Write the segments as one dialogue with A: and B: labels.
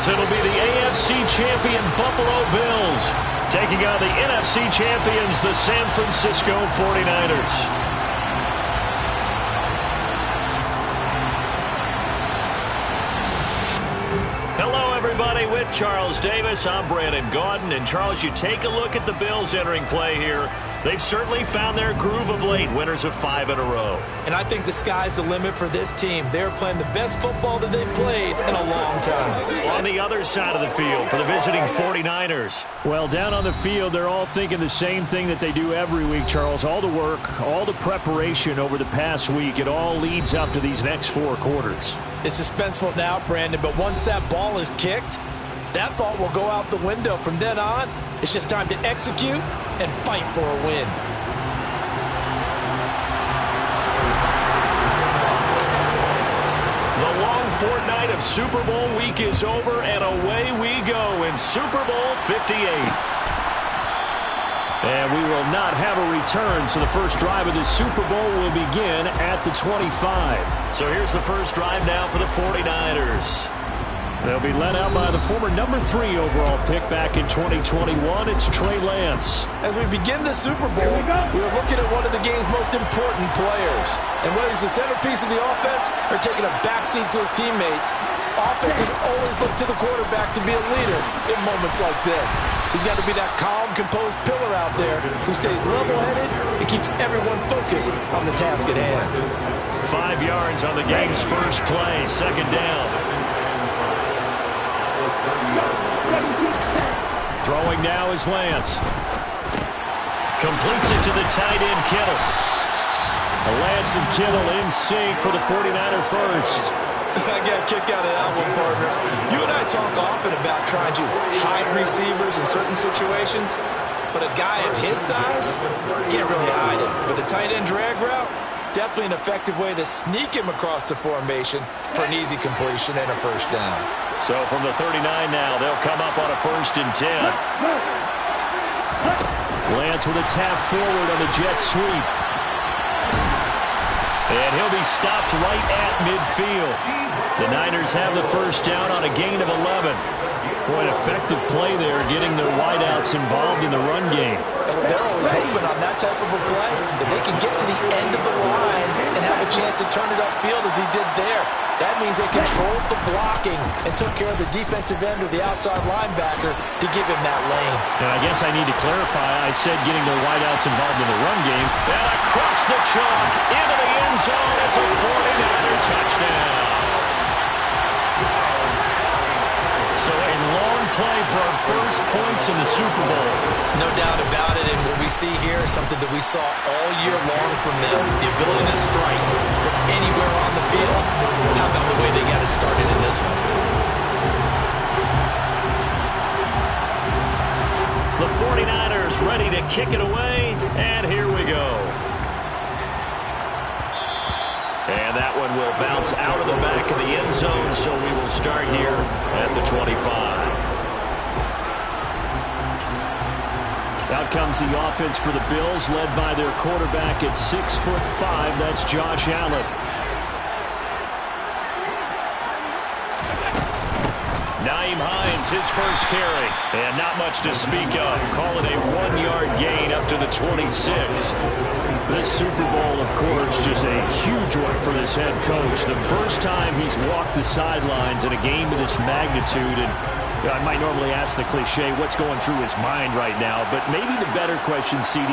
A: as it'll be the AFC champion Buffalo Bills taking on the NFC champions, the San Francisco 49ers. Everybody, with Charles Davis, I'm Brandon Gaudin. And Charles, you take a look at the Bills entering play here. They've certainly found their groove of late, winners of 5 in a row.
B: And I think the sky's the limit for this team. They're playing the best football that they've played in a long time.
A: On the other side of the field for the visiting 49ers.
C: Well, down on the field, they're all thinking the same thing that they do every week, Charles. All the work, all the preparation over the past week, it all leads up to these next 4 quarters.
B: It's suspenseful now, Brandon, but once that ball is kicked, that thought will go out the window. From then on, it's just time to execute and fight for a win.
A: The long fortnight of Super Bowl week is over, and away we go in Super Bowl 58.
C: And we will not have a return, so the first drive of the Super Bowl will begin at the 25.
A: So here's the first drive now for the 49ers.
C: They'll be led out by the former number 3 overall pick back in 2021. It's Trey Lance.
B: As we begin the Super Bowl, we're looking at one of the game's most important players. And whether he's the centerpiece of the offense or taking a backseat to his teammates, offenses always look to the quarterback to be a leader in moments like this. He's got to be that calm, composed pillar out there who stays level-headed and keeps everyone focused on the task at hand.
A: 5 yards on the game's first play, second down.
C: Throwing now is Lance.
A: Completes it to the tight end, Kittle.
C: Lance and Kittle in sync for the 49er first.
B: I got a kick out of that one, partner. You and I talk often about trying to hide receivers in certain situations, but a guy of his size can't really hide it. But the tight end drag route, definitely an effective way to sneak him across the formation for an easy completion and a first down.
A: So from the 39 now, they'll come up on a 1st and 10.
C: Lance with a tap forward on the jet sweep.
A: And he'll be stopped right at midfield. The Niners have the first down on a gain of 11.
C: Boy, an effective play there, getting their wideouts involved in the run game.
B: They're always hoping on that type of a play that they can get to the end of the line and have a chance to turn it upfield as he did there. That means they controlled the blocking and took care of the defensive end or the outside linebacker to give him that lane.
C: And I guess I need to clarify, I said getting their wideouts involved in the run game.
A: And across the chalk, into the end zone, it's a 49er touchdown. So a long play for our first points in the Super Bowl.
B: No doubt about it, and what we see here is something that we saw all year long from them. The ability to strike from anywhere on the field. How about the way they got it started in this one?
A: The 49ers ready to kick it away, and here we go. And that one will bounce out of the back of the end zone, so we will start here at the 25.
C: Out comes the offense for the Bills, led by their quarterback at 6'5". That's Josh Allen.
A: Nyheim Hines, his first carry. And not much to speak of. Call it a 1-yard gain up to the 26.
C: This Super Bowl, of course, just a huge one for this head coach. The first time he's walked the sidelines in a game of this magnitude. And I might normally ask the cliche, what's going through his mind right now? But maybe the better question, CD,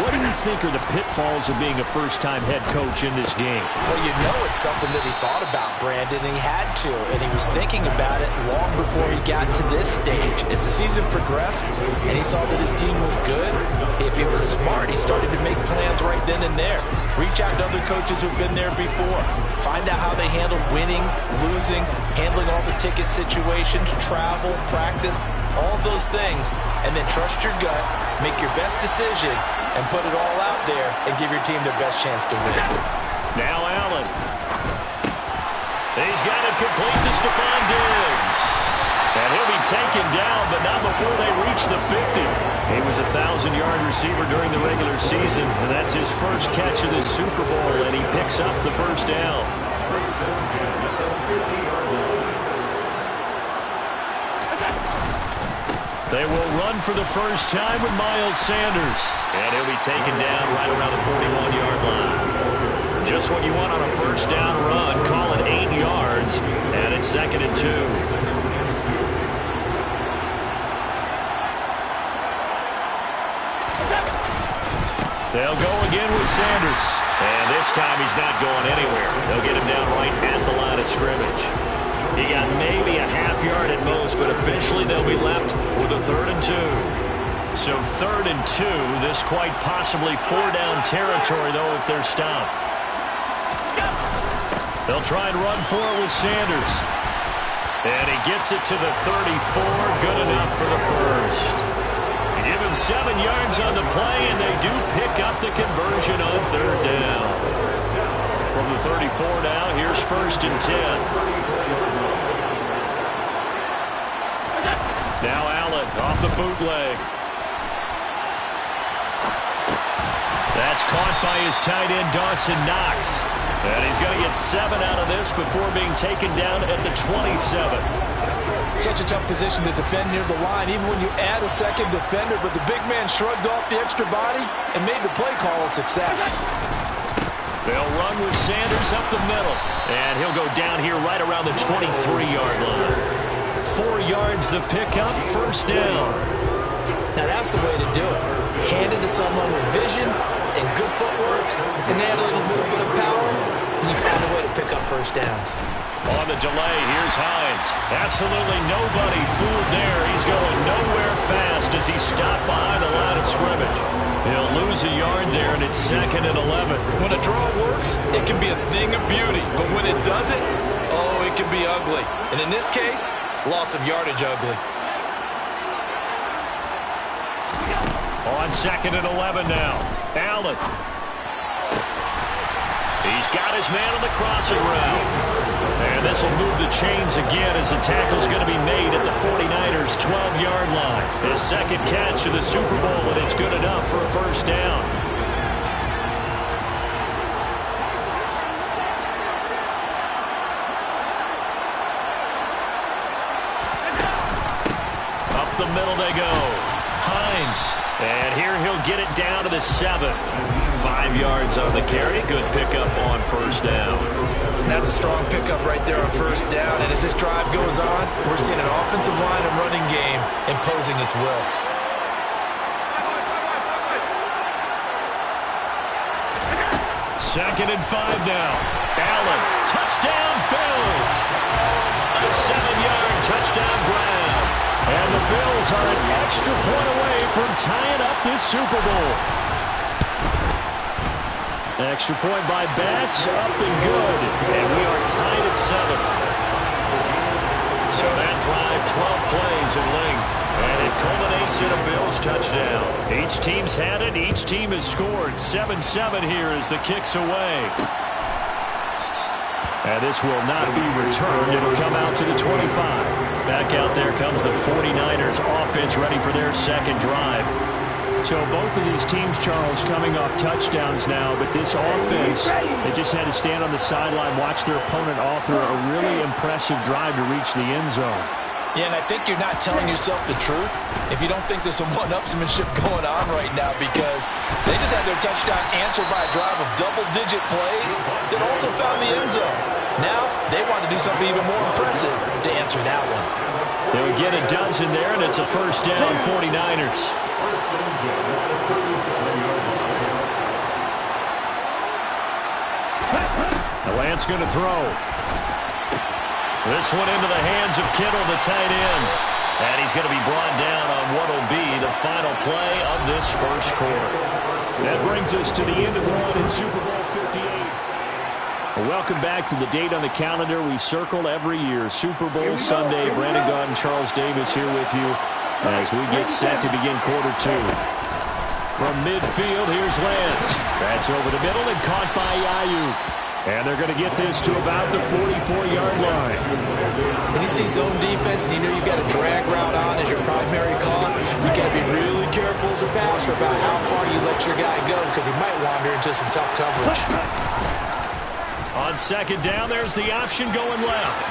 C: what do you think are the pitfalls of being a first-time head coach in this game?
B: Well, you know it's something that he thought about, Brandon, and he had to. And he was thinking about it long before he got to this stage. As the season progressed and he saw that his team was good, if he was smart, he started to make plans right then and there. Reach out to other coaches who've been there before. Find out how they handle winning, losing, handling all the ticket situations, travel, practice, all those things. And then trust your gut, make your best decision, and put it all out there and give your team their best chance to win.
A: Now Allen. He's got it complete to Stephon Diggs. And he'll be taken down, but not before they reach the 50. He was a 1,000-yard receiver during the regular season, and that's his first catch of this Super Bowl, and he picks up the first down. They will run for the first time with Miles Sanders. And he'll be taken down right around the 41-yard line. Just what you want on a first down run. Call it 8 yards. And it's 2nd and 2. They'll go again with Sanders. And this time he's not going anywhere. They'll get him down right at the line of scrimmage. He got maybe a half yard at most, but officially they'll be left with a 3rd and 2. So 3rd and 2, this quite possibly 4-down territory, though, if they're stopped. They'll try and run for it with Sanders. And he gets it to the 34, good enough for the first. Give him 7 yards on the play, and they do pick up the conversion on 3rd down. From the 34 now, here's 1st and 10. Now Allen off the bootleg. That's caught by his tight end, Dawson Knox. And he's going to get 7 out of this before being taken down at the 27.
D: Such a tough position to defend near the line, even when you add a second defender, but the big man shrugged off the extra body and made the play call a success.
A: They'll run with Sanders up the middle, and he'll go down here right around the 23-yard line. 4 yards the pickup, 1st down.
B: Now that's the way to do it. Hand it to someone with vision and good footwork, and add a little bit of power, and you find a way to pick up 1st downs.
A: On the delay, here's Hines. Absolutely nobody fooled there. He's going nowhere fast as he stopped behind the line of scrimmage. He'll lose a yard there, and it's 2nd and 11.
E: When a draw works, it can be a thing of beauty. But when it doesn't, oh, it can be ugly. And in this case, loss of yardage ugly.
A: On 2nd and 11 now. Allen. He's got his man on the crossing route. And this will move the chains again as the tackle's going to be made at the 49ers' 12-yard line. His 2nd catch of the Super Bowl, and it's good enough for a 1st down. Up the middle they go. Hines. And here he'll get it down to the 7. 5 yards on the carry. Good pickup on 1st down.
B: That's a strong pickup right there on 1st down. And as this drive goes on, we're seeing an offensive line and running game imposing its will.
A: Second and 5 now. Allen. Touchdown, Bills. A 7-yard touchdown grab. And the Bills are an extra point away from tying up this Super Bowl. Extra point by Bass, up and good. And we are tied at 7. So that drive, 12 plays in length. And it culminates in a Bills touchdown. Each team's had it. Each team has scored. 7-7 here as the kick's away. And this will not be returned. It'll come out to the 25. Back out there comes the 49ers offense ready for their 2nd drive. So both of these teams, Charles, coming off touchdowns now, but this offense, they just had to stand on the sideline, watch their opponent author a really impressive drive to reach the end zone.
D: Yeah, and I think you're not telling yourself the truth if you don't think there's some one-upsmanship going on right now, because they just had their touchdown answered by a drive of double-digit plays that also found the end zone. Now they want to do something even more impressive to answer that one.
A: They'll get a dozen there, and it's a 1st down, 49ers. Lance going to throw. This one into the hands of Kittle, the tight end. And he's going to be brought down on what will be the final play of this 1st quarter. That brings us to the end of the run in Super Bowl 58. Well, welcome back to the date on the calendar we circle every year. Super Bowl Sunday. Brandon Gaudin, Charles Davis here with you as we get set to begin quarter 2. From midfield, here's Lance. That's over the middle and caught by Ayuk. And they're going to get this to about the 44-yard line.
B: When you see zone defense and you know you've got a drag route on as your primary call, you got to be really careful as a passer about how far you let your guy go, because he might wander into some tough coverage.
A: On 2nd down, there's the option going left.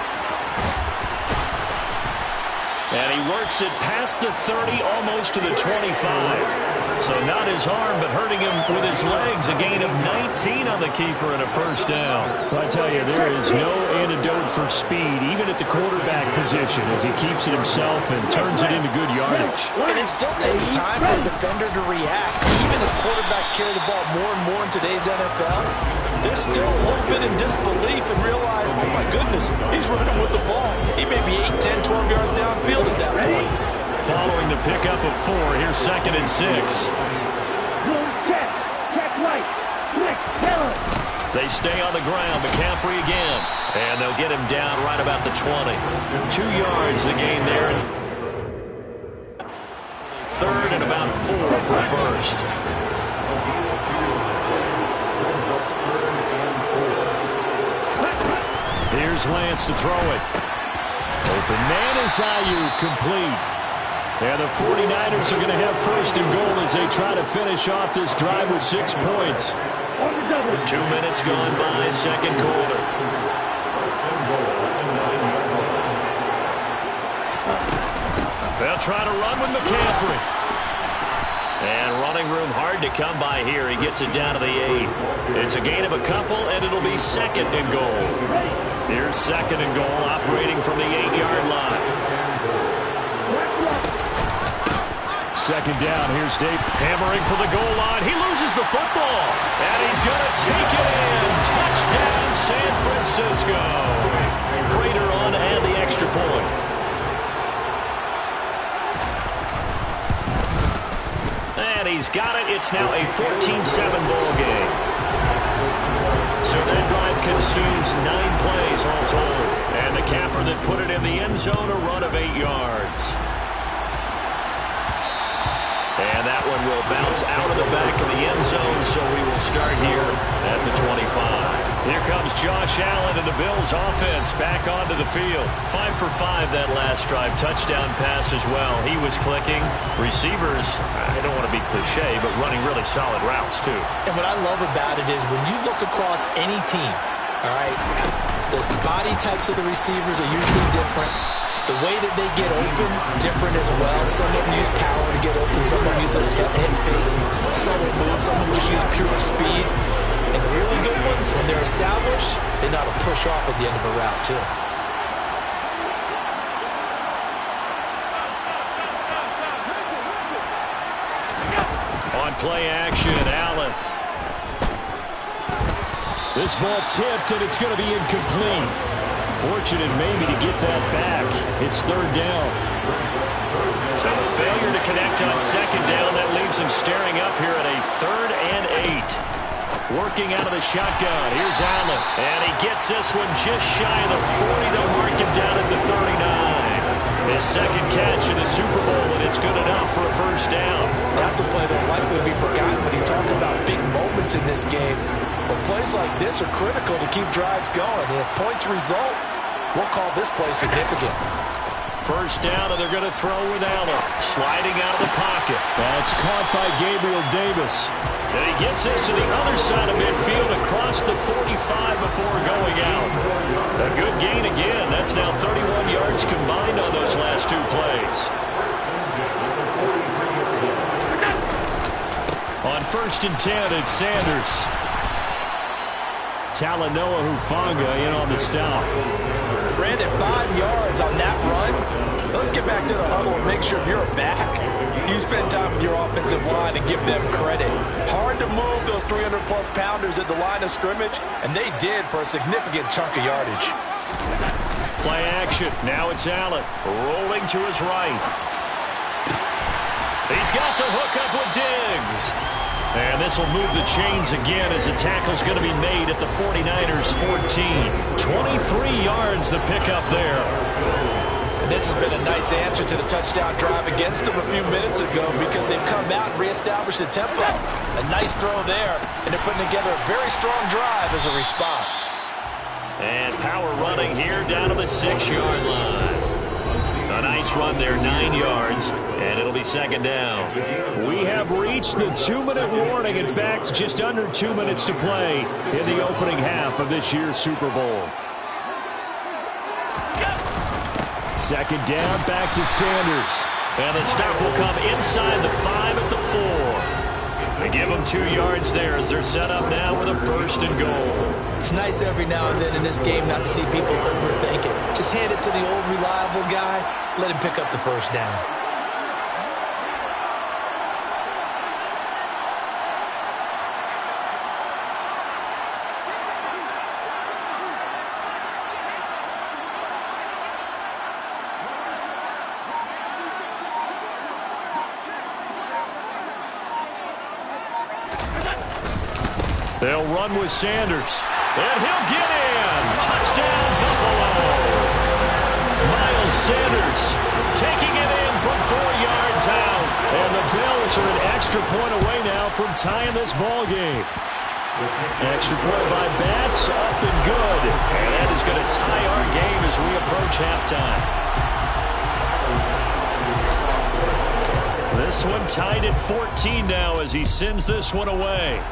A: And he works it past the 30, almost to the 25. So not his arm, but hurting him with his legs. A gain of 19 on the keeper and a first down.
C: Well, I tell you, there is no antidote for speed, even at the quarterback position, as he keeps it himself and turns it into good yardage.
B: And it still takes time for a defender to react. Even as quarterbacks carry the ball more and more in today's NFL, they're still a little bit in disbelief and realize, oh my goodness, he's running with the ball. He may be 8, 10, 12 yards downfield at that point.
A: Following the pickup of 4, here's 2nd and 6. They stay on the ground. McCaffrey again. And they'll get him down right about the 20. 2 yards the gain there. 3rd and about 4 for first.
C: Here's Lance to throw it. Open man is Ayuk, complete. And the 49ers are going to have 1st and goal as they try to finish off this drive with 6 points.
A: 2 minutes gone by, 2nd quarter. They'll try to run with McCaffrey. And running room hard to come by here. He gets it down to the 8. It's a gain of a couple, and it'll be 2nd and goal. Here's 2nd and goal, operating from the 8-yard line.
C: 2nd down. Here's Dave
A: Hammering for the goal line. He loses the football. And he's going to take it in. Touchdown, San Francisco. Prater on and the extra point. And he's got it. It's now a 14-7 ball game. So that drive consumes 9 plays all told. And the capper that put it in the end zone, a run of 8 yards. And that one will bounce out of the back of the end zone, so we will start here at the 25. Here comes Josh Allen and the Bills offense back onto the field. 5 for 5 that last drive. Touchdown pass as well. He was clicking. Receivers, I don't want to be cliche, but running really solid routes too.
B: And what I love about it is when you look across any team, all right, the body types of the receivers are usually different. The way that they get open, different as well. Some of them use power to get open. Some of them use those head fakes and subtle moves. Some of them just use pure speed. And the really good ones, when they're established, they know how to push off at the end of a route, too.
A: On play action, Allen.
C: this ball tipped, and it's going to be incomplete. Fortunate maybe to get that back. It's 3rd down.
A: So a failure to connect on 2nd down. That leaves him staring up here at a 3rd and 8. Working out of the shotgun. Here's Allen. And he gets this one just shy of the 40. They'll mark him down at the 39. His 2nd catch in the Super Bowl, and it's good enough for a 1st down.
B: That's a play that will likely be forgotten when you talk about big moments in this game. But plays like this are critical to keep drives going. And if points result, we'll call this play significant.
A: 1st down, and they're going to throw with Allen. Sliding out of the pocket.
C: That's caught by Gabriel Davis.
A: And he gets this to the other side of midfield across the 45 before going out. A good gain again. That's now 31 yards combined on those last 2 plays. On 1st and 10, it's Sanders. Talanoa Hufanga in on the stop.
B: Brandon, 5 yards on that run. Let's get back to the huddle and make sure you're back. You spend time with your offensive line and give them credit. Hard to move those 300-plus pounders at the line of scrimmage, and they did for a significant chunk of yardage.
A: Play action. Now it's Allen rolling to his right. He's got the hook up with Diggs. And this will move the chains again as the tackle's going to be made at the 49ers 14. 23 yards the pickup there.
B: And this has been a nice answer to the touchdown drive against them a few minutes ago because they've come out and reestablished the tempo. A nice throw there, and they're putting together a very strong drive as a response.
A: And power running here down to the 6-yard line. A nice run there, 9 yards, and it'll be 2nd down.
C: We have reached the 2-minute warning. In fact, just under 2 minutes to play in the opening half of this year's Super Bowl. Second down, back to Sanders.
A: And the stop will come inside the 5 at the 4. They give them 2 yards there as they're set up now with a 1st and goal.
B: It's nice every now and then in this game not to see people overthink it. Just hand it to the old reliable guy. Let him pick up the 1st down.
A: They'll run with Sanders. And he'll get in. Touchdown, Buffalo. Miles Sanders taking it in from 4 yards out. And the Bills are an extra point away now from tying this ball game. Extra point by Bass, up and good. And that is going to tie our game as we approach halftime. This one tied at 14 now as he sends this one away.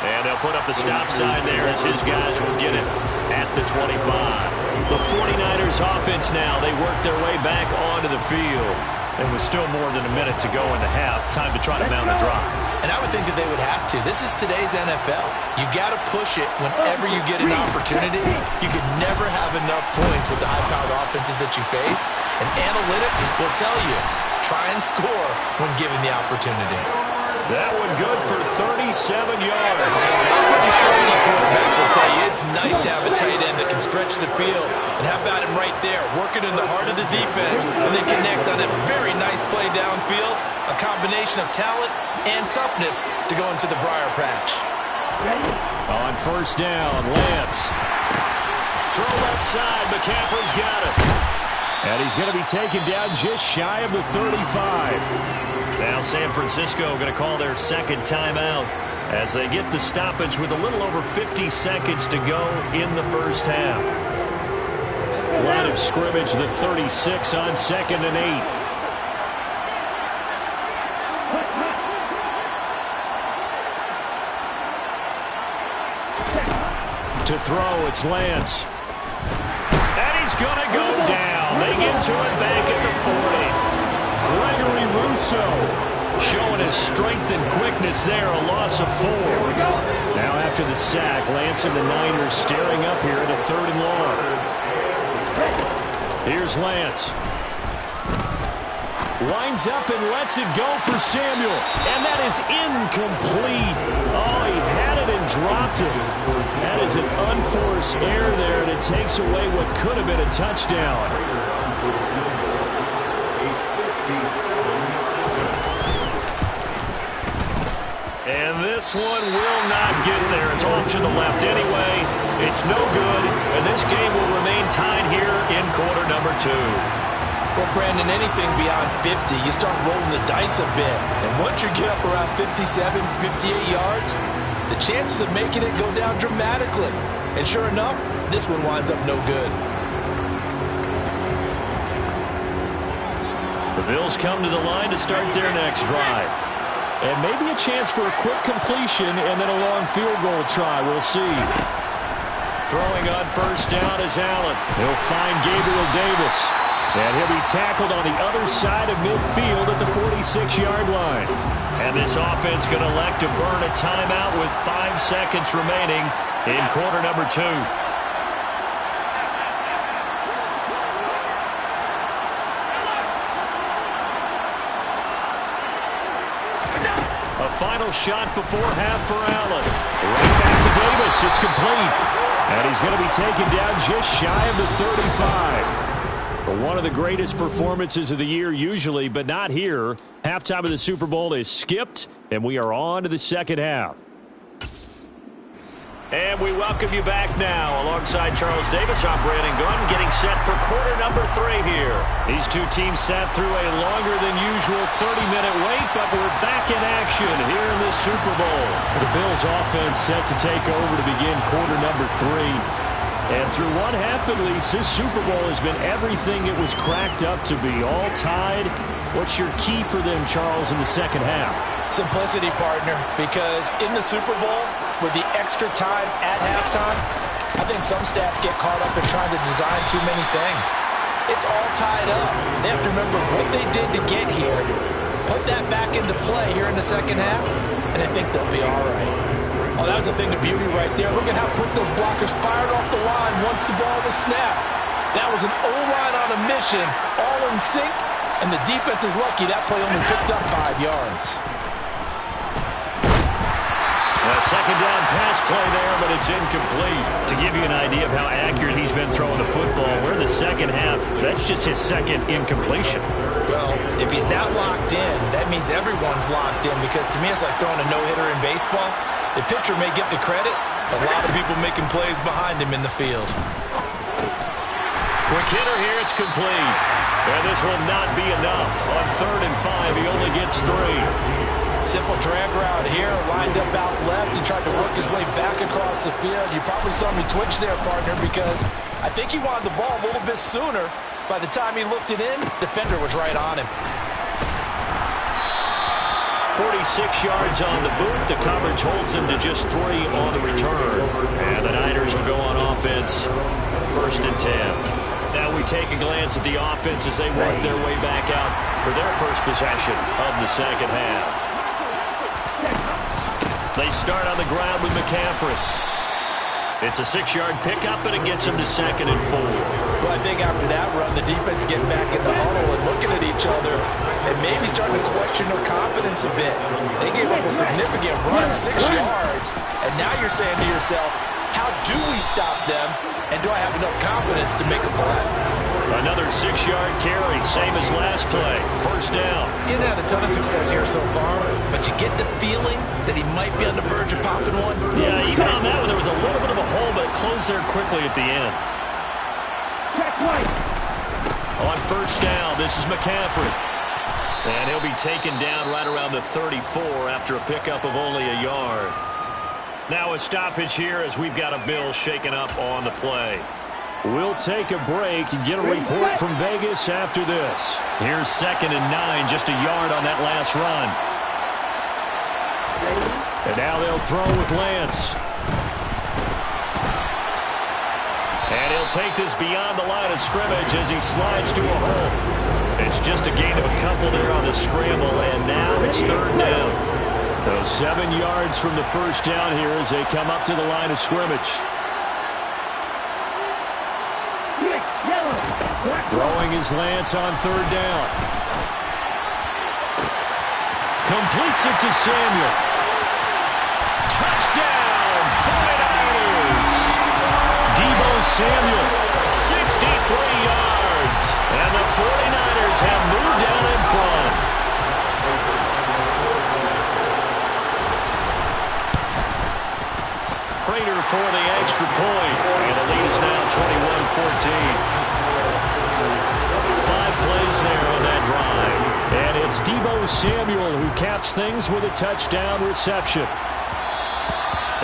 A: And they'll put up the stop sign there as his guys will get it at the 25. The 49ers offense now, they work their way back onto the field. And with still more than a minute to go in the half, time to try to mount a drive.
B: And I would think that they would have to. This is today's NFL. You got to push it whenever you get an opportunity. You could never have enough points with the high-powered offenses that you face. And analytics will tell you, try and score when given the opportunity.
A: That one good for 37 yards.
B: I'm pretty sure any quarterback will tell you it's nice to have a tight end that can stretch the field. And how about him right there, working in the heart of the defense, and then connect on a very nice play downfield, a combination of talent and toughness to go into the briar patch.
C: On 1st down, Lance.
A: Throw left side, McCaffrey's got it.
C: And he's going to be taken down just shy of the 35.
A: Now San Francisco going to call their 2nd timeout as they get the stoppage with a little over 50 seconds to go in the 1st half.
C: Line of scrimmage, the 36 on 2nd and 8. To throw, it's Lance.
A: And he's going to go down. They get to it back at the 40.
C: Gregory Rousseau
A: showing his strength and quickness there, a loss of 4.
C: Now after the sack, Lance and the Niners staring up here at a 3rd and long. Here's Lance. Lines up and lets it go for Samuel. And that is incomplete. Oh, he had it and dropped it. That is an unforced error there, and it takes away what could have been a touchdown.
A: And this one will not get there. It's off to the left anyway. It's no good. And this game will remain tied here in quarter number 2.
B: Well, Brandon, anything beyond 50, you start rolling the dice a bit. And once you get up around 57, 58 yards, the chances of making it go down dramatically. And sure enough, this one winds up no good.
A: The Bills come to the line to start their next drive.
C: And maybe a chance for a quick completion and then a long field goal try. We'll see.
A: Throwing on 1st down is Allen.
C: He'll find Gabriel Davis. And he'll be tackled on the other side of midfield at the 46-yard line.
A: And this offense going to elect to burn a timeout with 5 seconds remaining in quarter number 2. A final shot before half for Allen.
C: Right back to Davis. It's complete. And he's going to be taken down just shy of the 35. One of the greatest performances of the year usually, but not here. Halftime of the Super Bowl is skipped, and we are on to the 2nd half.
A: And we welcome you back now. Alongside Charles Davis, I'm Brandon Gunn, getting set for quarter number 3 here. These two teams sat through a longer than usual 30-minute wait, but we're back in action here in this Super Bowl.
C: The Bills offense set to take over to begin quarter number 3. And through one half at least, this Super Bowl has been everything it was cracked up to be, all tied. What's your key for them, Charles, in the 2nd half?
B: Simplicity, partner, because in the Super Bowl, with the extra time at halftime, I think some staffs get caught up in trying to design too many things. It's all tied up. They have to remember what they did to get here, put that back into play here in the second half, and I think they'll be all right. Oh, that was a thing of beauty right there. Look at how quick those blockers fired off the line once the ball was snapped. That was an O-line on a mission, all in sync, and the defense is lucky that play only picked up 5 yards.
C: A second down pass play there, but it's incomplete. To give you an idea of how accurate he's been throwing the football, we're in the second half. That's just his second incompletion.
B: Well, if he's that locked in, that means everyone's locked in, because to me it's like throwing a no-hitter in baseball. The pitcher may get the credit,
E: A lot of people making plays behind him in the field.
C: Quick hitter here, it's complete. And this will not be enough. On 3rd and 5, he only gets 3.
B: Simple drag route here, lined up out left. He tried to work his way back across the field. You probably saw me twitch there, partner, because I think he wanted the ball a little bit sooner. By the time he looked it in, the defender was right on him.
C: 46 yards on the boot. The coverage holds him to just 3 on the return. And the Niners will go on offense, 1st and 10. Now we take a glance at the offense as they work their way back out for their first possession of the second half. They start on the ground with McCaffrey. It's a 6-yard pickup, and it gets him to 2nd and 4.
B: Well, I think after that run, the defense is getting back in the huddle and looking at each other and maybe starting to question their confidence a bit. They gave up a significant run, 6 yards, and now you're saying to yourself, how do we stop them, and do I have enough confidence to make a play?
C: Another 6-yard carry, same as last play. 1st down.
B: Didn't have a ton of success here so far, but you get the feeling that he might be on the verge of popping one.
C: Yeah, even on that one, there was a little bit of a hole, but it closed there quickly at the end. On 1st down, this is McCaffrey. And he'll be taken down right around the 34 after a pickup of only a yard. Now a stoppage here as we've got a Bill shaken up on the play. We'll take a break and get a report from Vegas after this. Here's 2nd and 9, just a yard on that last run. And now they'll throw with Lance. And he'll take this beyond the line of scrimmage as he slides to a hole. It's just a gain of a couple there on the scramble, and now it's 3rd down. So 7 yards from the 1st down here as they come up to the line of scrimmage. Throwing his Lance on 3rd down. Completes it to Samuel. Touchdown, 49ers. Deebo Samuel, 63 yards. And the 49ers have moved down in front. Prater for the extra point. And the lead is now 21-14. 5 plays there on that drive. And it's Deebo Samuel who caps things with a touchdown reception.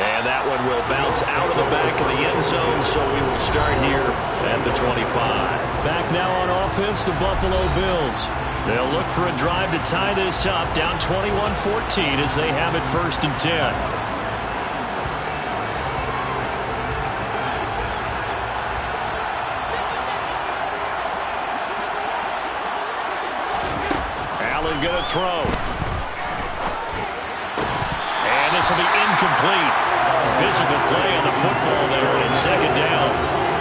C: And that one will bounce out of the back of the end zone, so we will start here at the 25. Back now on offense, the Buffalo Bills. They'll look for a drive to tie this up, down 21-14 as they have it 1st and 10. Going to throw. And this will be incomplete. Physical play on the football there, and it's 2nd down.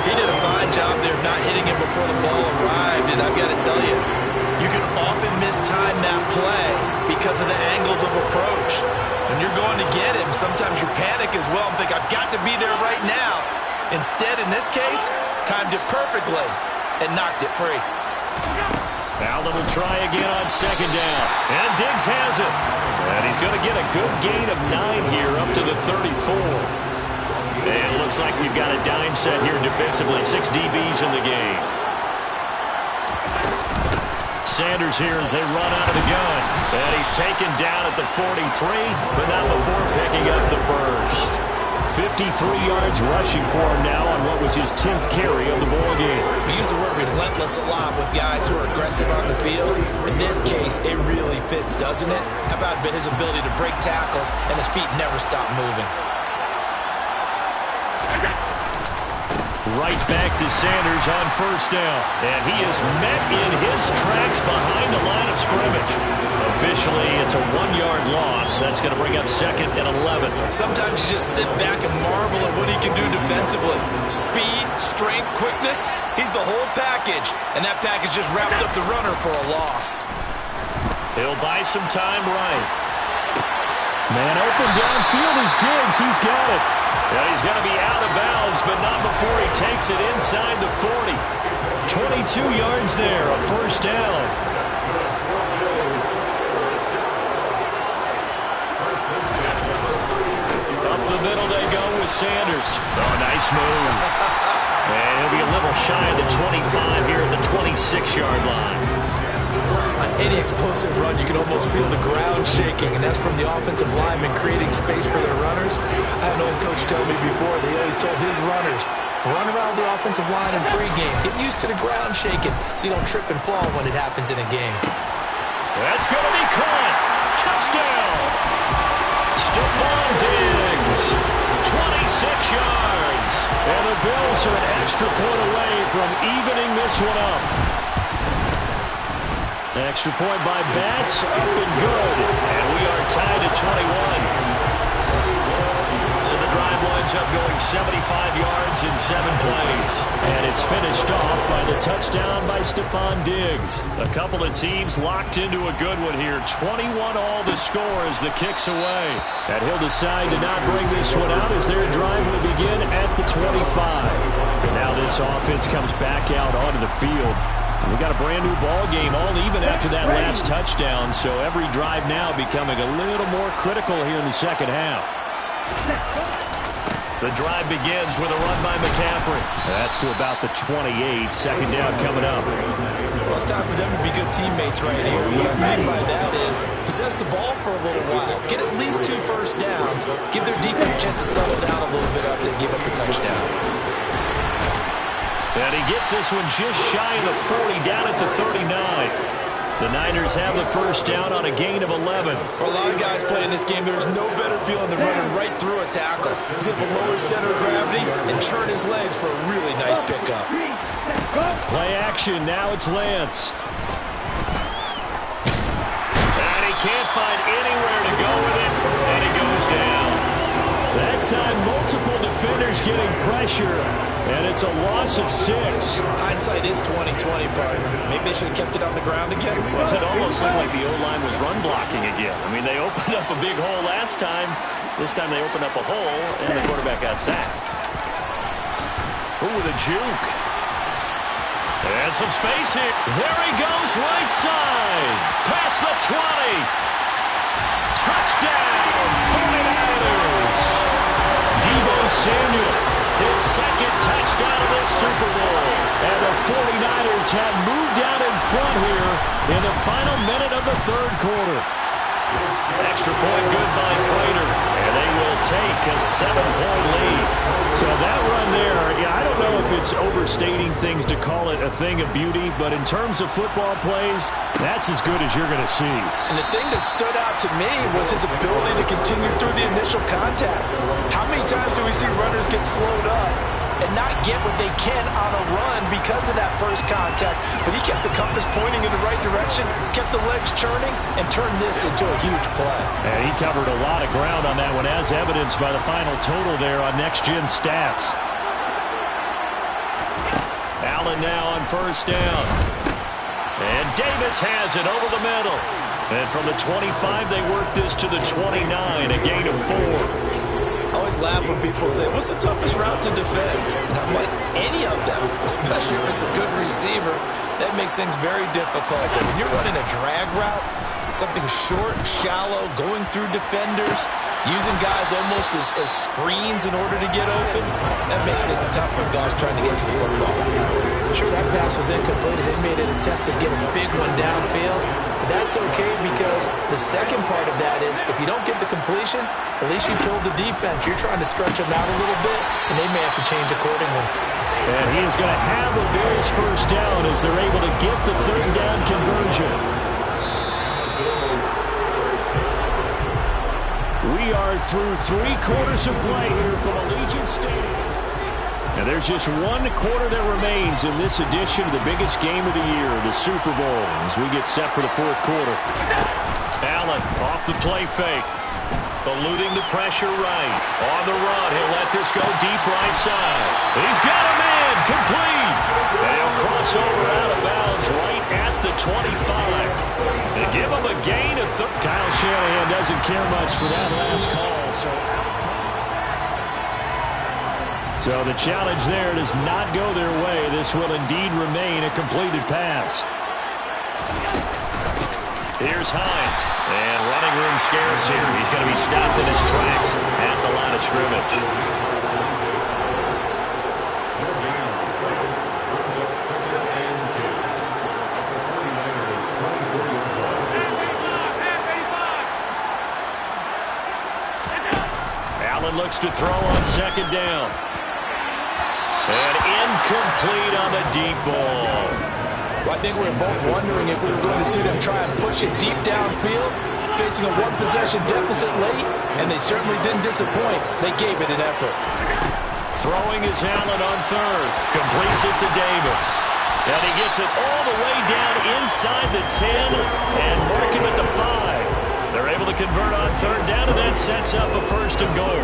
E: He did a fine job there of not hitting him before the ball arrived, and I've got to tell you, you can often mistime that play because of the angles of approach. When you're going to get him, sometimes you panic as well and think, I've got to be there right now. Instead, in this case, timed it perfectly and knocked it free.
C: Allen will try again on 2nd down. And Diggs has it. And he's going to get a good gain of 9 here up to the 34. And it looks like we've got a dime set here defensively. 6 DBs in the game. Sanders here as they run out of the gun. And he's taken down at the 43, but not before picking up the first. 53 yards rushing for him now on what was his 10th carry of the ball game.
B: We use the word relentless a lot with guys who are aggressive on the field. In this case, it really fits, doesn't it? How about his ability to break tackles and his feet never stop moving?
A: Right back to Sanders on first down. And he is met in his tracks behind the line of scrimmage. Officially, it's a 1-yard loss. That's going to bring up 2nd and 11.
E: Sometimes you just sit back and marvel at what he can do defensively. Speed, strength, quickness. He's the whole package. And that package just wrapped up the runner for a loss.
A: He'll buy some time right.
C: Man open downfield is Diggs. He's got it.
A: Yeah, he's going to be out of bounds, but not before he takes it inside the 40. 22 yards there, a first down. Up the middle they go with Sanders. Oh, nice move. And he'll be a little shy of the 25 here at the 26-yard line.
B: On any explosive run, you can almost feel the ground shaking, and that's from the offensive linemen creating space for their runners. I had an old coach tell me before, they always told his runners, run around the offensive line in pregame. Get used to the ground shaking so you don't trip and fall when it happens in a game.
A: That's going to be caught. Touchdown. Stephon Diggs, 26 yards.
C: And the Bills are an extra point away from evening this one up. Extra point by Bass, up and good.
A: And we are tied at 21. So the drive winds up going 75 yards in 7 plays.
C: And it's finished off by the touchdown by Stephon Diggs.
A: A couple of teams locked into a good one here. 21 all the score as the kick's away.
C: And he'll decide to not bring this one out as their drive will begin at the 25. And now this offense comes back out onto the field. We got a brand new ball game, all even after that last touchdown. So every drive now becoming a little more critical here in the second half.
A: The drive begins with a run by McCaffrey.
C: That's to about the 28. Second down coming up.
B: Well, it's time for them to be good teammates right here. What I mean by that is possess the ball for a little while. Get at least 2 first downs. Give their defense a chance to settle down a little bit after they give up a touchdown.
A: And he gets this one just shy of the 40, down at the 39. The Niners have the first down on a gain of 11.
E: For a lot of guys playing this game, there's no better feeling than running right through a tackle. He's able to lower his center of gravity and churn his legs for a really nice pickup.
C: Play action. Now it's Lance.
A: And he can't find anywhere to go with it, and he goes down.
C: That time, multiple defenders getting pressure, and it's a loss of 6.
B: Hindsight is 20/20, partner. Maybe they should have kept it on the ground again.
A: Well, it almost looked like the O-line was run blocking again. I mean, they opened up a big hole last time. This time they opened up a hole, and the quarterback got sacked. Ooh, with a juke. And some space here. There he goes, right side. Past the 20. Touchdown, 49ers. Deebo Samuel, his second touchdown of this Super Bowl.
C: And the 49ers have moved out in front here in the final minute of the third quarter.
A: Extra point good by Prater, and they will take a 7-point lead.
C: So that run there, yeah, I don't know if it's overstating things to call it a thing of beauty, but in terms of football plays, that's as good as you're going to see.
B: And the thing that stood out to me was his ability to continue through the initial contact. How many times do we see runners get slowed up and not get what they can on a run because of that first contact? But he kept the compass pointing in the right direction, kept the legs churning, and turned this into a huge play.
C: And he covered a lot of ground on that one, as evidenced by the final total there on Next Gen Stats.
A: Allen now on first down. And Davis has it over the middle. And from the 25, they work this to the 29, a gain of 4.
E: I always laugh when people say, what's the toughest route to defend? And I'm like, any of them, especially if it's a good receiver. That makes things very difficult. But when you're running a drag route, something short, shallow, going through defenders, using guys almost as screens in order to get open, that makes things tough for guys trying to get to the football.
B: Sure, that pass was incomplete as they made an attempt to get a big one downfield. But that's okay because the second part of that is if you don't get the completion, at least you told the defense you're trying to stretch them out a little bit, and they may have to change accordingly.
C: And he is going to have the Bills first down as they're able to get the third down conversion. We are through 3 quarters of play here from Allegiant Stadium. And there's just one quarter that remains in this edition of the biggest game of the year, the Super Bowl, as we get set for the fourth quarter.
A: Allen off the play fake. Eluding the pressure right. On the run, he'll let this go deep right side. He's got him in, complete. And he'll cross over out of bounds right at the 25. To give him a gain of
C: Kyle Shanahan doesn't care much for that last call. So the challenge there does not go their way. This will indeed remain a completed pass.
A: Here's Hines, and running room scarce here. He's going to be stopped in his tracks at the line of scrimmage. Allen looks to throw on second down. And incomplete on the deep ball.
D: Well, I think we were both wondering if we were going to see them try and push it deep downfield, facing a one-possession deficit late, and they certainly didn't disappoint. They gave it an effort.
A: Throwing is Allen on third. Completes it to Davis. And he gets it all the way down inside the 10 and mark him at the 5. They're able to convert on third down, and that sets up a first and goal.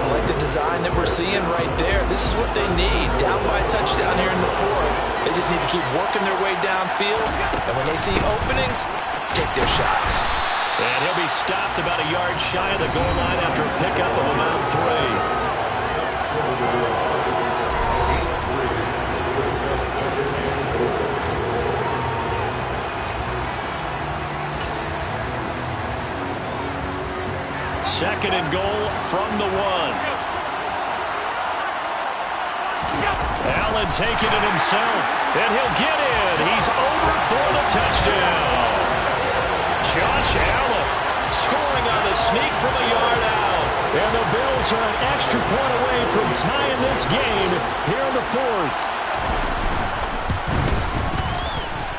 B: I like the design that we're seeing right there. This is what they need. Down by a touchdown here in the fourth. They just need to keep working their way downfield. And when they see openings, take their shots.
A: And he'll be stopped about a yard shy of the goal line after a pickup of about 3. Second and goal from the 1. Allen taking it himself, and he'll get in. He's over for the touchdown. Josh Allen scoring on the sneak from a yard out.
C: And the Bills are an extra point away from tying this game here in the fourth.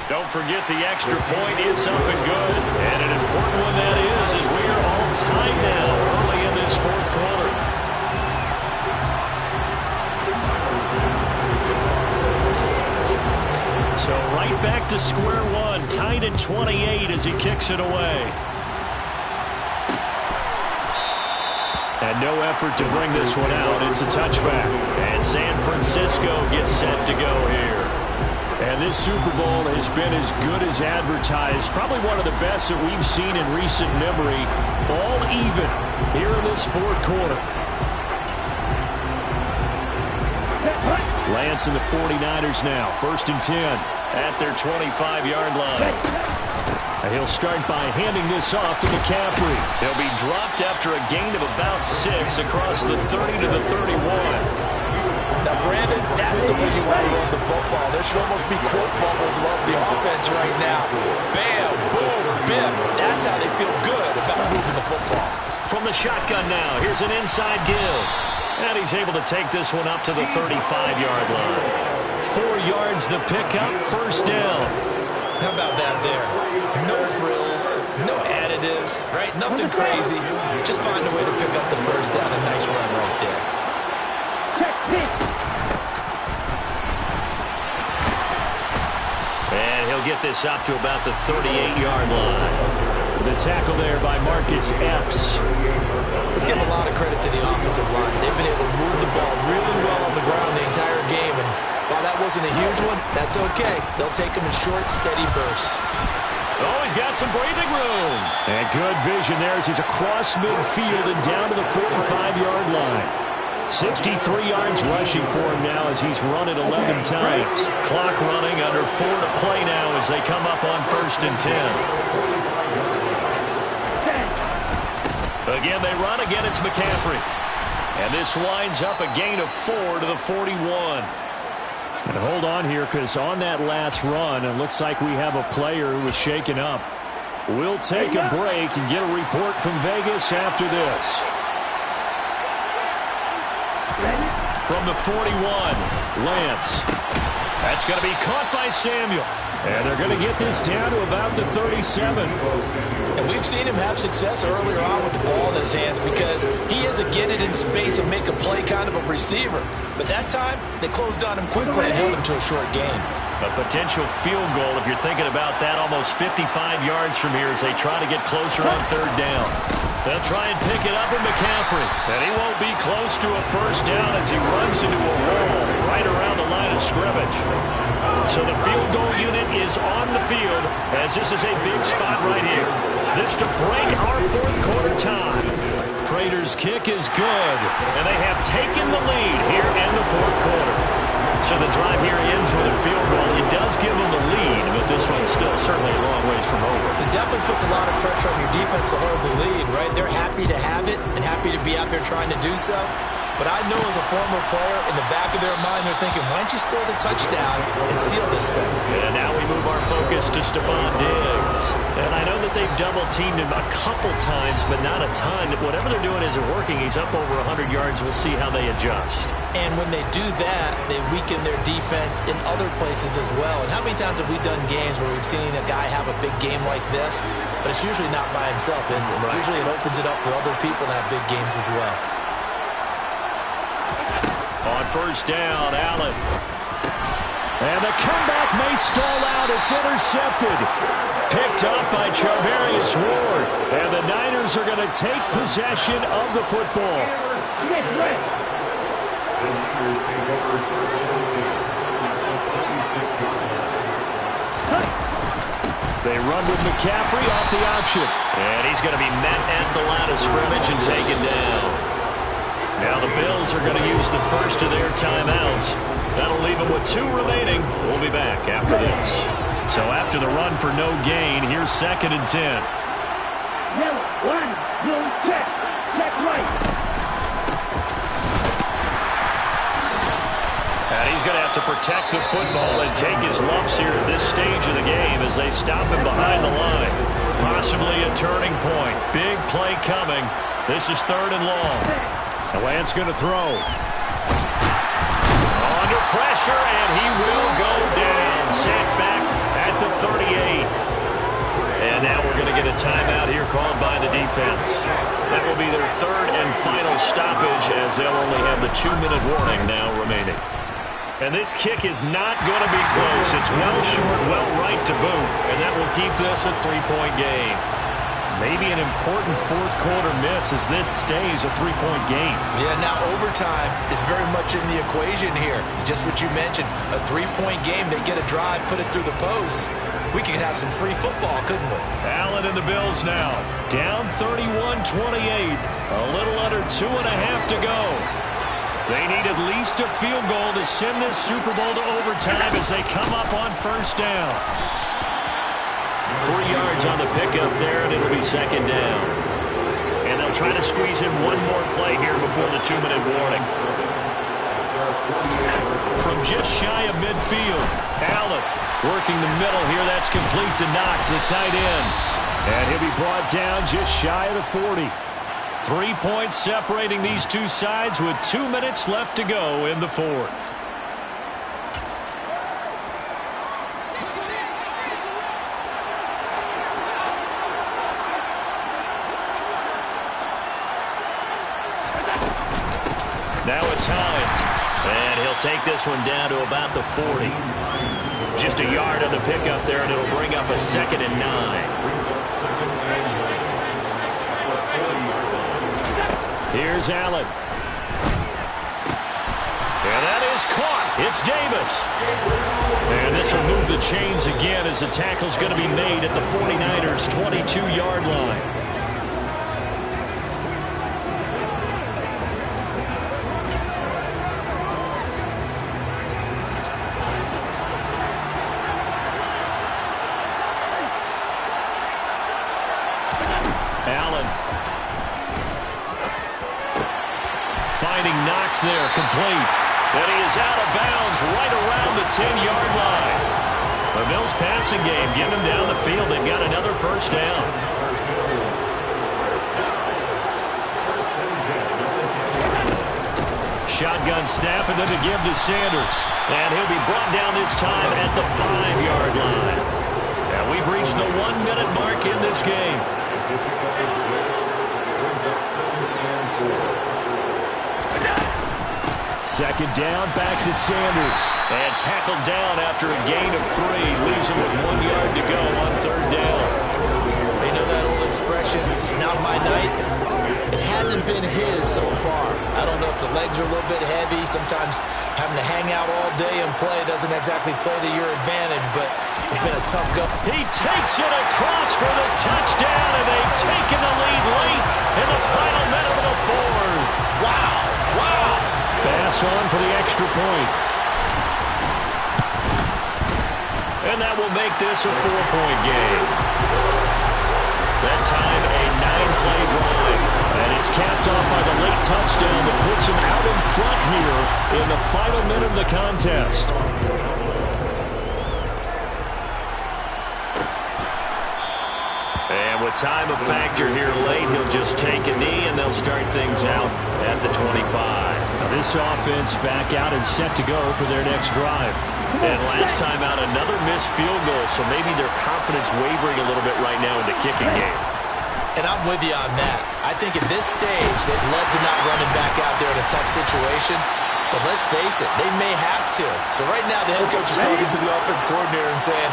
A: Don't forget the extra point. It's up and good. And an important one that is, as we are all tied now early in this fourth quarter. So right back to square one, tied at 28 as he kicks it away.
C: And no effort to bring this one out. It's a touchback.
A: And San Francisco gets set to go here.
C: And this Super Bowl has been as good as advertised. Probably one of the best that we've seen in recent memory. All even here in this fourth quarter. Lance and the 49ers now. First and 10
A: at their 25-yard line.
C: And he'll start by handing this off to McCaffrey.
A: He'll be dropped after a gain of about 6 across the 30 to the 31.
B: Now, Brandon, that's the way you want to run the football. There should almost be quote bubbles above the offense right now. Bam, boom, biff. That's how they feel good about moving the football.
A: From the shotgun now, here's an inside give. And he's able to take this one up to the 35-yard line. 4 yards the pickup, first down.
B: How about that there? No frills, no additives, right? Nothing crazy. Just find a way to pick up the first down. A nice run right there.
A: And he'll get this up to about the 38-yard line.
C: The tackle there by Marcus Epps.
B: Let's give a lot of credit to the offensive line. They've been able to move the ball really well on the ground the entire game. And while that wasn't a huge one, that's okay. They'll take them in short, steady bursts.
A: Oh, he's got some breathing room.
C: And good vision there as he's across midfield and down to the 45-yard line. 63 yards rushing for him now as he's run it 11 times.
A: Clock running, under 4 to play now as they come up on first and 10. Again, they run. Again, it's McCaffrey. And this winds up a gain of 4 to the 41.
C: And hold on here, because on that last run, it looks like we have a player who was shaken up. We'll take a break and get a report from Vegas after this.
A: From the 41, Lance. That's going to be caught by Samuel. And they're going to get this down to about the 37.
B: And we've seen him have success earlier on with the ball in his hands because he is a get it in space and make a play kind of a receiver. But that time, they closed on him quickly and held him to a short gain.
A: A potential field goal, if you're thinking about that, almost 55 yards from here as they try to get closer on third down. They'll try and pick it up with McCaffrey. And he won't be close to a first down as he runs into a wall right around the line of scrimmage. So the field goal unit is on the field as this is a big spot right here. This to break our fourth quarter tie. Prater's kick is good, and they have taken the lead here in the fourth quarter. So the drive here ends with a field goal. It does give them the lead, but this one's still certainly a long ways from over.
B: It definitely puts a lot of pressure on your defense to hold the lead, right? They're happy to have it and happy to be out there trying to do so. But I know as a former player, in the back of their mind, they're thinking, why don't you score the touchdown and seal this thing?
A: And now we move our focus to Stephon Diggs. And I know that they've double-teamed him a couple times, but not a ton. Whatever they're doing isn't working. He's up over 100 yards. We'll see how they adjust.
B: And when they do that, they weaken their defense in other places as well. And how many times have we done games where we've seen a guy have a big game like this? But it's usually not by himself, is it? Right. Usually it opens it up for other people to have big games as well.
A: On first down, Allen.
C: And the comeback may stall out. It's intercepted.
A: Picked up by Charvarius Ward. And the Niners are going to take possession of the football. They run with McCaffrey off the option. And he's going to be met at the line of scrimmage and taken down. Now the Bills are going to use the first of their timeouts. That'll leave them with 2 remaining. We'll be back after this. So after the run for no gain, here's 2nd and 10.
F: Yellow, line, blue, check right.
A: And he's going to have to protect the football and take his lumps here at this stage of the game as they stop him behind the line. Possibly a turning point. Big play coming. This is 3rd and long.
C: The Lance going to throw.
A: Under pressure, and he will go down. Sacked back at the 38. And now we're going to get a timeout here called by the defense. That will be their 3rd and final stoppage as they'll only have the 2-minute warning now remaining. And this kick is not going to be close. It's well short, well right to boot. And that will keep this a 3-point game. Maybe an important fourth quarter miss as this stays a 3-point game.
B: Yeah, now overtime is very much in the equation here. Just what you mentioned, a 3-point game. They get a drive, put it through the posts. We could have some free football, couldn't we?
A: Allen and the Bills now. Down 31-28. A little under 2.5 to go. They need at least a field goal to send this Super Bowl to overtime as they come up on first down. 3 yards on the pickup there, and it'll be 2nd down. And they'll try to squeeze in one more play here before the 2-minute warning. From just shy of midfield, Allen working the middle here. That's complete to Knox, the tight end.
C: And he'll be brought down just shy of the 40.
A: 3 points separating these two sides with 2 minutes left to go in the fourth. Now it's Hines, and he'll take this one down to about the 40. Just a yard on the pickup there, and it'll bring up a 2nd and 9. Here's Allen. And that is caught. It's Davis. And this will move the chains again as the tackle's going to be made at the 49ers' 22-yard line. Allen finding Knox there, complete. And he is out of bounds right around the 10-yard line. The Bills passing game getting them down the field. They've got another first down. shotgun snap, and then to give to Sanders. And he'll be brought down this time at the 5-yard line. And we've reached the 1-minute mark in this game.
C: Second down, back to Sanders.
A: And tackled down after a gain of 3. Leaves him with 1 yard to go on third down.
B: You know that old expression, it's not my night. It hasn't been his so far. I don't know if the legs are a little bit heavy. Sometimes having to hang out all day and play doesn't exactly play to your advantage, but it's been a tough go.
A: He takes it across for the touchdown, and they've taken the lead late in the final minute of the fourth.
B: Wow, wow.
C: Pass on for the extra point.
A: And that will make this a 4-point game. That time, a 9-play drive. And it's capped off by the late touchdown that puts him out in front here in the final minute of the contest. And with time a factor here late, he'll just take a knee, and they'll start things out at the 25.
C: Now this offense back out and set to go for their next drive.
A: And last time out, another missed field goal, so maybe their confidence wavering a little bit right now in the kicking game.
B: And I'm with you on that. I think at this stage, they'd love to not run him back out there in a tough situation. But let's face it, they may have to. So right now, the head coach is talking to the offense coordinator and saying,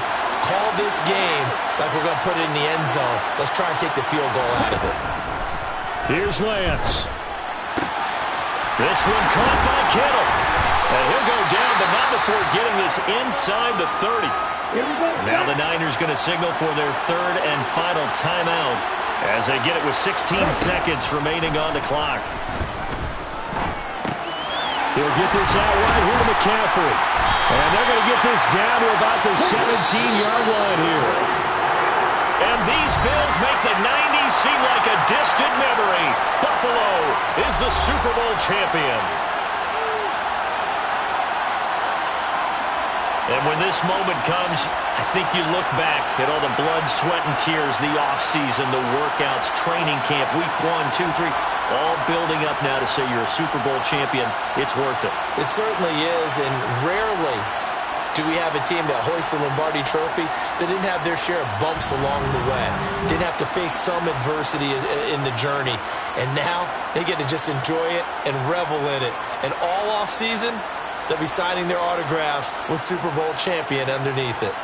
B: call this game like we're going to put it in the end zone. Let's try and take the field goal out of it.
C: Here's Lance.
A: This one caught by Kittle. And he'll go down, but not before getting this inside the 30. Now the Niners going to signal for their third and final timeout as they get it with 16 seconds remaining on the clock.
C: He'll get this out right here to McCaffrey. And they're going to get this down to about the 17-yard line here.
A: And these Bills make the 90s seem like a distant memory. Buffalo is the Super Bowl champion. And when this moment comes, I think you look back at all the blood, sweat, and tears, the offseason, the workouts, training camp, week 1, 2, 3, all building up now to say you're a Super Bowl champion. It's worth it.
B: It certainly is, and rarely do we have a team that hoists the Lombardi Trophy that didn't have their share of bumps along the way, didn't have to face some adversity in the journey, and now they get to just enjoy it and revel in it. And all offseason, they'll be signing their autographs with Super Bowl champion underneath it.